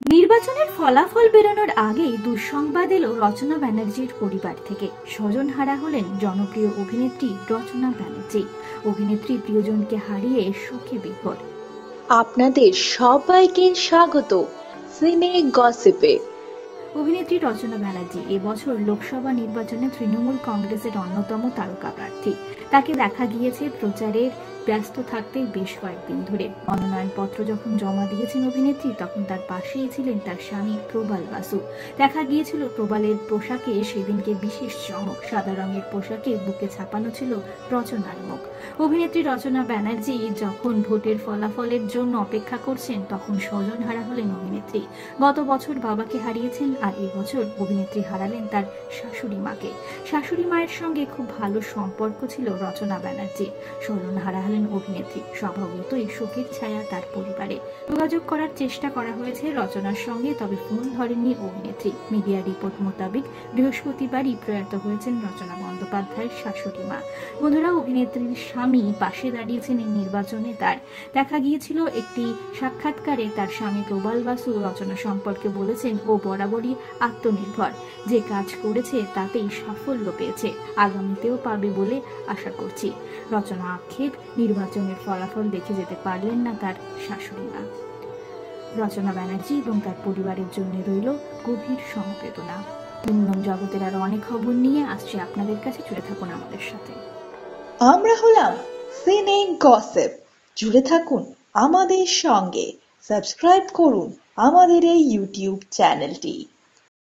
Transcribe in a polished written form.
নির্বাচনের ফলাফল বেরোনোর আগেই দুঃসংবাদ এলো রচনা ব্যানার্জির পরিবার থেকে। স্বজনহারা হলেন জনপ্রিয় অভিনেত্রী রচনা ব্যানার্জি। অভিনেত্রী প্রিয়জনকে হারিয়ে শোকে বিভোর। আপনাদের সবাইকে স্বাগত সিনে গসিপে। অভিনেত্রী রচনা ব্যানার্জি এবছর লোকসভা নির্বাচনে তৃণমূল কংগ্রেসের অন্যতম তারকা প্রার্থী। তাকে দেখা গিয়েছে প্রচারে ব্যস্ত থাকতে বেশ কয়েকদিন ধরে। মনোনয়নপত্র যখন জমা দিয়েছেন অভিনেত্রী, তখন তার পাশেই ছিলেন তার স্বামী প্রবাল বাসু। দেখা গিয়েছিল প্রবালের পোশাকে সেদিনকে বিশেষ চমক। সাদা রঙের পোশাকে বুকে ছাপানো ছিল রচনার মুখ। অভিনেত্রী রচনা ব্যানার্জি যখন ভোটের ফলাফলের জন্য অপেক্ষা করছেন, তখন স্বজনহারা হলেন অভিনেত্রী। গত বছর বাবাকে হারিয়েছেন, আর এবছর অভিনেত্রী হারালেন তার শাশুড়ি মাকে। শাশুড়ি মায়ের সঙ্গে খুব ভালো সম্পর্ক ছিল রচনা ব্যানার্জি। স্বজনহারা হলেন অভিনেত্রী। স্বভাবতই শোকের ছায়া তার পরিবারে। যোগাযোগ করার চেষ্টা করা হয়েছে রচনার সঙ্গে, তবে ফোন ধরেননি অভিনেত্রী। মিডিয়া রিপোর্ট মোতাবেক বৃহস্পতিবারই প্রয়াত হয়েছেন রচনা বন্দ্যোপাধ্যায়ের শাশুড়ি মা। বন্ধুরা, অভিনেত্রীর স্বামী পাশে দাঁড়িয়েছেন এই নির্বাচনে তার। দেখা গিয়েছিল একটি সাক্ষাৎকারে তার স্বামী প্রবাল বাসু রচনা সম্পর্কে বলেছেন, ও বরাবরই আত্মনির্ভর। যে কাজ করেছে তাতেই সাফল্য পেয়েছে, আগামীতেও পাবে বলে আশা করছি। রচনা আক্ষেপ, নির্বাচনের ফলাফল দেখে যেতে পারলেন না তার শাশুড়ি মা। রচনা ব্যানার্জি এবং তার পরিবারের জন্য রইল গভীর সমবেদনা। বিনোদন জগতের আরো অনেক খবর নিয়ে আসছে আপনাদের কাছে, জুড়ে থাকুন আমাদের সাথে। আমরা হলাম সিনে গসিপ। জুড়ে থাকুন আমাদের সঙ্গে, সাবস্ক্রাইব করুন আমাদের এই ইউটিউব চ্যানেলটি।